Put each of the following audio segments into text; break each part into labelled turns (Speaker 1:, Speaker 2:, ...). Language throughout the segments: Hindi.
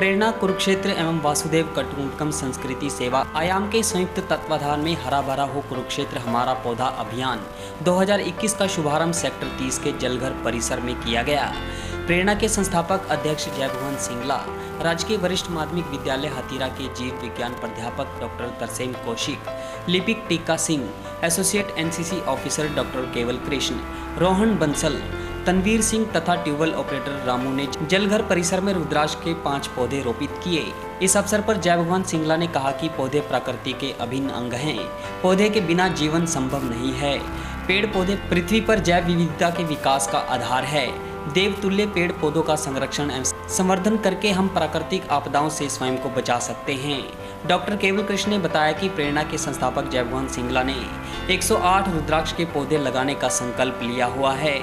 Speaker 1: प्रेरणा कुरुक्षेत्र एवं वासुदेव कुटुंबकम संस्कृति सेवा आयाम के संयुक्त तत्वाधान में हरा भरा हो कुरुक्षेत्र हमारा पौधा अभियान 2021 का शुभारंभ सेक्टर 30 के जलघर परिसर में किया गया। प्रेरणा के संस्थापक अध्यक्ष जयभुवन सिंगला, राजकीय वरिष्ठ माध्यमिक विद्यालय हतीरा के जीव विज्ञान प्राध्यापक डॉक्टर तरसेम कौशिक, लिपिक टीका Singh, associate NCC officer doctor केवल कृष्ण, रोहन बंसल, तनवीर सिंह तथा ट्यूबवेल ऑपरेटर रामू ने जलघर परिसर में रुद्राक्ष के 5 पौधे रोपित किए। इस अवसर पर जयभुवन सिंगला ने कहा कि पौधे प्रकृति के अभिन्न अंग हैं। पौधे के बिना जीवन संभव नहीं है। पेड़ पौधे पृथ्वी पर जैव विविधता के विकास का आधार है। देवतुल्य पेड़ पौधों का संरक्षण एवं संवर्धन करके हम प्राकृतिक आपदाओं से स्वयं को बचा सकते हैं। डॉक्टर केवल कृष्ण ने बताया कि प्रेरणा के संस्थापक जयभुवन सिंगला ने 108 रुद्राक्ष के पौधे लगाने का संकल्प लिया हुआ है,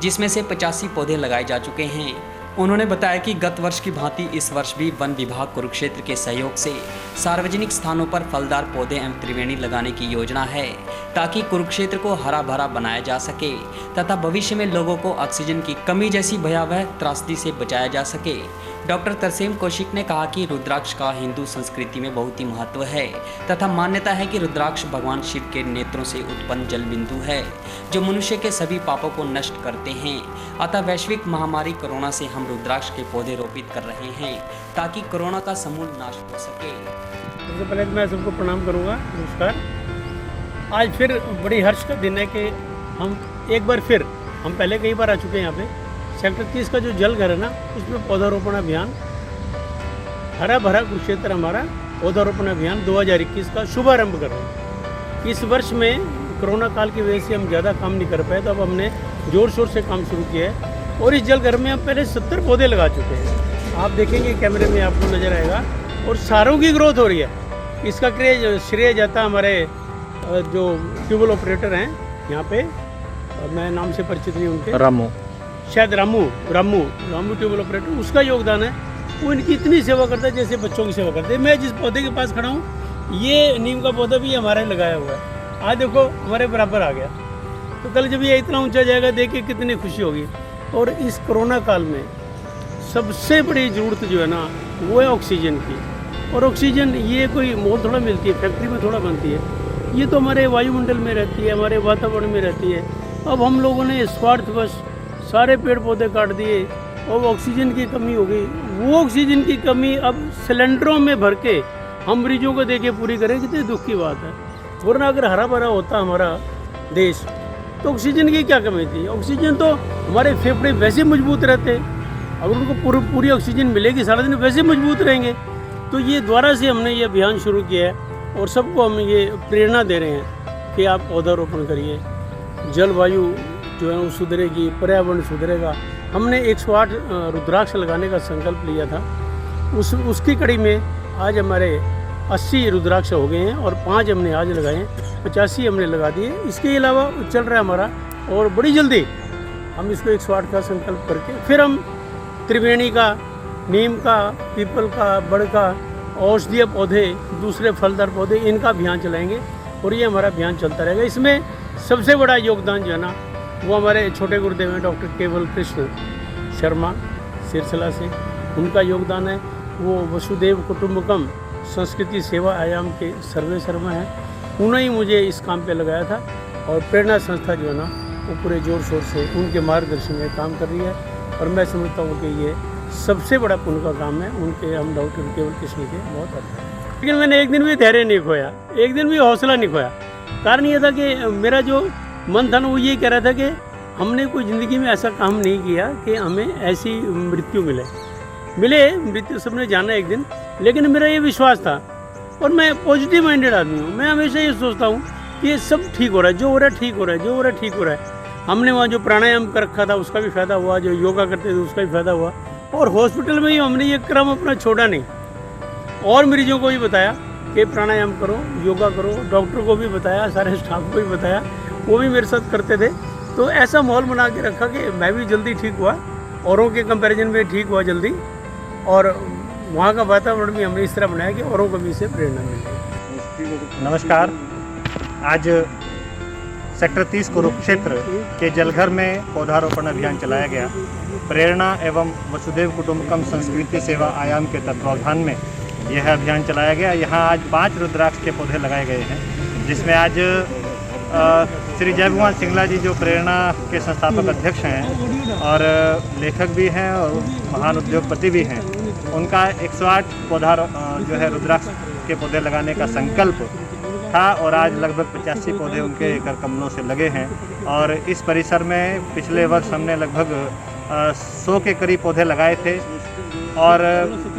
Speaker 1: जिसमें से 85 पौधे लगाए जा चुके हैं। उन्होंने बताया कि गत वर्ष की भांति इस वर्ष भी वन विभाग कुरुक्षेत्र के सहयोग से सार्वजनिक स्थानों पर फलदार पौधे एवं त्रिवेणी लगाने की योजना है, ताकि कुरुक्षेत्र को हरा भरा बनाया जा सके तथा भविष्य में लोगों को ऑक्सीजन की कमी जैसी भयावह त्रासदी से बचाया जा सके। डॉक्टर तरसेम कौशिक ने कहा कि रुद्राक्ष का हिंदू संस्कृति में बहुत ही महत्व है तथा मान्यता है कि रुद्राक्ष भगवान शिव के नेत्रों से उत्पन्न जल बिंदु है, जो मनुष्य के सभी पापों को नष्ट करते हैं। अतः वैश्विक महामारी कोरोना से हम रुद्राक्ष के पौधे रोपित कर रहे हैं, ताकि कोरोना का समूल नाश हो सके।
Speaker 2: सबसे पहले मैं सबको प्रणाम करूंगा, नमस्कार। आज फिर बड़ी हर्ष का दिन है कि हम एक बार फिर, हम पहले कई बार आ चुके हैं यहाँ पे सेक्टर 30 का जो जल घर है ना, उसमें पौधारोपण अभियान हरा भरा कुरुक्षेत्र हमारा पौधारोपण अभियान 2021 का शुभारंभ कर रहे हैं। इस वर्ष में कोरोना काल की वजह से हम ज़्यादा काम नहीं कर पाए, तो अब हमने ज़ोर शोर से काम शुरू किया है और इस जल घर में हम पहले 70 पौधे लगा चुके हैं। आप देखेंगे कैमरे में आपको नज़र आएगा और सारों की ग्रोथ हो रही है। इसका श्रेय जाता हमारे जो ट्यूबवेल ऑपरेटर हैं यहाँ पे, मैं नाम से परिचित नहीं उनके, रामू ट्यूबवेल ऑपरेटर, उसका योगदान है। वो इनकी इतनी सेवा करता है जैसे बच्चों की सेवा करते हैं। मैं जिस पौधे के पास खड़ा हूँ, ये नीम का पौधा भी हमारे लगाया हुआ है। आज देखो हमारे बराबर आ गया, तो कल जब ये इतना ऊंचा जाएगा देख के कितनी खुशी होगी। और इस कोरोना काल में सबसे बड़ी ज़रूरत जो है ना, वो है ऑक्सीजन की। और ऑक्सीजन ये कोई मोल थोड़ा मिलती है, फैक्ट्री में थोड़ा बनती है, ये तो हमारे वायुमंडल में रहती है, हमारे वातावरण में रहती है। अब हम लोगों ने स्वार्थवश सारे पेड़ पौधे काट दिए और ऑक्सीजन की कमी हो गई। वो ऑक्सीजन की कमी अब सिलेंडरों में भर के हम मरीजों को दे के पूरी करें, कितनी दुख की बात है। वरना अगर हरा भरा होता हमारा देश तो ऑक्सीजन की क्या कमी थी। ऑक्सीजन तो हमारे फेफड़े वैसे मजबूत रहते, अगर उनको पूरी ऑक्सीजन मिलेगी सारा दिन वैसे मजबूत रहेंगे। तो ये दोबारा से हमने ये अभियान शुरू किया है और सबको हम ये प्रेरणा दे रहे हैं कि आप पौधारोपण करिए। जलवायु जो है वो सुधरेगी, पर्यावरण सुधरेगा। हमने 108 रुद्राक्ष लगाने का संकल्प लिया था, उसकी कड़ी में आज हमारे 80 रुद्राक्ष हो गए हैं और 5 हमने आज लगाए हैं, 85 हमने लगा दिए। इसके अलावा चल रहा है हमारा, और बड़ी जल्दी हम इसको 108 का संकल्प करके फिर हम त्रिवेणी का, नीम का, पीपल का, बड़ का, औषधीय पौधे, दूसरे फलदार पौधे, इनका अभियान चलाएंगे और ये हमारा अभियान चलता रहेगा। इसमें सबसे बड़ा योगदान जो है ना, वो हमारे छोटे गुरुदेव हैं डॉक्टर केवल कृष्ण शर्मा सिरसला से, उनका योगदान है। वो वसुदेव कुटुंबकम संस्कृति सेवा आयाम के सर्वे शर्मा हैं, उन्होंने ही मुझे इस काम पे लगाया था। और प्रेरणा संस्था जो है ना, वो पूरे जोर शोर से उनके मार्गदर्शन में काम कर रही है और मैं समझता हूँ कि ये सबसे बड़ा पुण्य का काम है। उनके हम डॉक्टर केवल कृष्ण के बहुत अच्छा है। लेकिन मैंने एक दिन भी धैर्य नहीं खोया, एक दिन भी हौसला नहीं खोया। कारण ये था कि मेरा जो मन था ना, वो ये कह रहा था कि हमने कोई ज़िंदगी में ऐसा काम नहीं किया कि हमें ऐसी मृत्यु मिले। मृत्यु सबने जाना एक दिन, लेकिन मेरा ये विश्वास था और मैं पॉजिटिव माइंडेड आदमी हूँ। मैं हमेशा ये सोचता हूँ कि ये सब ठीक हो रहा है, जो हो रहा है ठीक हो रहा है, जो हो रहा है ठीक हो रहा है। हमने वहाँ जो प्राणायाम कर रखा था उसका भी फ़ायदा हुआ, जो योगा करते थे उसका भी फ़ायदा हुआ। और हॉस्पिटल में ही हमने ये क्रम अपना छोड़ा नहीं, और मरीजों को भी बताया कि प्राणायाम करो, योगा करो। डॉक्टर को भी बताया, सारे स्टाफ को भी बताया, वो भी मेरे साथ करते थे। तो ऐसा माहौल बना के रखा कि मैं भी जल्दी ठीक हुआ, औरों के कंपैरिजन में ठीक हुआ जल्दी। और वहाँ का वातावरण भी हमने इस तरह बनाया कि औरों को भी इससे प्रेरणा मिले।
Speaker 3: नमस्कार। आज सेक्टर 30 कुरुक्षेत्र के जलघर में पौधारोपण अभियान चलाया गया। प्रेरणा एवं वसुदेव कुटुंबकम संस्कृति सेवा आयाम के तत्वावधान में यह अभियान चलाया गया। यहाँ आज 5 रुद्राक्ष के पौधे लगाए गए हैं, जिसमें आज श्री जय भगवान सिंगला जी जो प्रेरणा के संस्थापक अध्यक्ष हैं और लेखक भी हैं और महान उद्योगपति भी हैं, उनका 108 पौधा जो है रुद्राक्ष के पौधे लगाने का संकल्प था और आज लगभग 85 पौधे उनके कर कमलों से लगे हैं। और इस परिसर में पिछले वर्ष हमने लगभग 100 के करीब पौधे लगाए थे और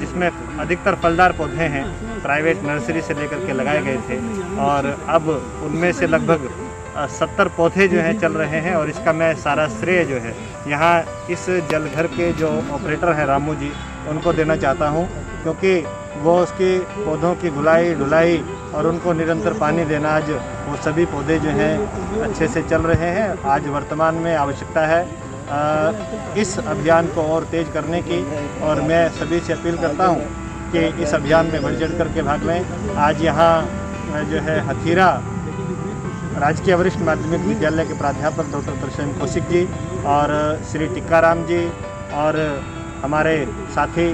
Speaker 3: जिसमें अधिकतर फलदार पौधे हैं, प्राइवेट नर्सरी से लेकर के लगाए गए थे और अब उनमें से लगभग 70 पौधे जो हैं चल रहे हैं। और इसका मैं सारा श्रेय जो है यहाँ इस जलघर के जो ऑपरेटर हैं रामू जी, उनको देना चाहता हूँ, क्योंकि वो उसके पौधों की धुलाई ढुलाई और उनको निरंतर पानी देना, आज वो सभी पौधे जो हैं अच्छे से चल रहे हैं। आज वर्तमान में आवश्यकता है इस अभियान को और तेज़ करने की और मैं सभी से अपील करता हूँ कि इस अभियान में बढ़ चढ़ करके भाग लें। आज यहाँ जो है हथीरा राजकीय वरिष्ठ माध्यमिक विद्यालय के प्राध्यापक डॉक्टर तरसेम कौशिक जी और श्री टिक्काराम जी और हमारे साथी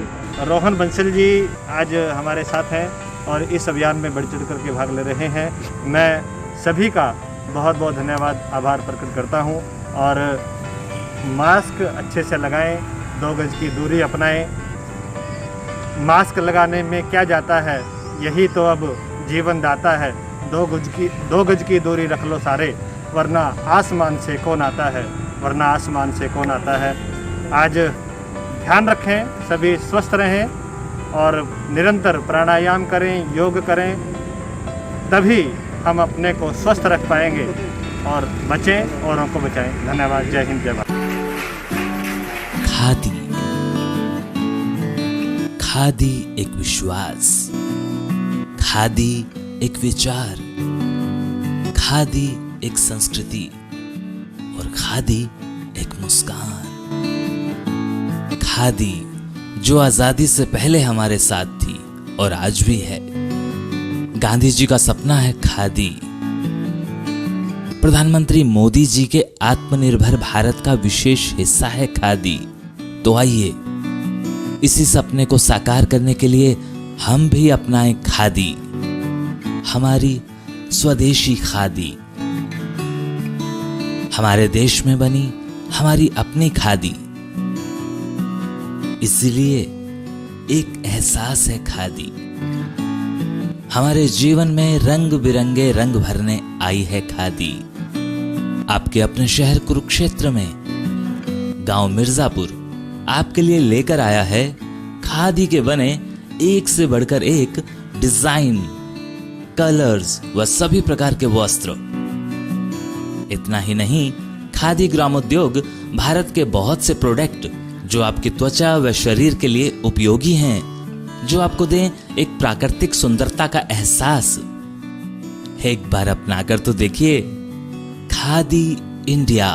Speaker 3: रोहन बंसल जी आज हमारे साथ हैं और इस अभियान में बढ़ चढ़ करके भाग ले रहे हैं। मैं सभी का बहुत बहुत धन्यवाद आभार प्रकट करता हूं और मास्क अच्छे से लगाएं, 2 गज की दूरी अपनाएं। मास्क लगाने में क्या जाता है, यही तो अब जीवन दाता है। 2 गज की दूरी रख लो सारे, वरना आसमान से कौन आता है, वरना आसमान से कौन आता है। आज ध्यान रखें, सभी स्वस्थ रहें और निरंतर प्राणायाम करें, योग करें, तभी हम अपने को स्वस्थ रख पाएंगे और बचें, औरों को बचाएं। धन्यवाद। जय हिंद, जय भारत।
Speaker 4: खादी, खादी एक विश्वास, खादी एक विचार, खादी एक संस्कृति और खादी एक मुस्कान। खादी जो आजादी से पहले हमारे साथ थी और आज भी है। गांधी जी का सपना है खादी। प्रधानमंत्री मोदी जी के आत्मनिर्भर भारत का विशेष हिस्सा है खादी। तो आइए इसी सपने को साकार करने के लिए हम भी अपनाएं खादी, हमारी स्वदेशी खादी, हमारे देश में बनी हमारी अपनी खादी। इसलिए एक एहसास है खादी। हमारे जीवन में रंग बिरंगे रंग भरने आई है खादी। आपके अपने शहर कुरुक्षेत्र में गांव मिर्जापुर आपके लिए लेकर आया है खादी के बने एक से बढ़कर एक डिजाइन, कलर्स व सभी प्रकार के वस्त्र। इतना ही नहीं, खादी ग्रामोद्योग भारत के बहुत से प्रोडक्ट जो आपकी त्वचा व शरीर के लिए उपयोगी हैं, जो आपको दें एक प्राकृतिक सुंदरता का एहसास। एक बार अपनाकर तो देखिए। खादी इंडिया।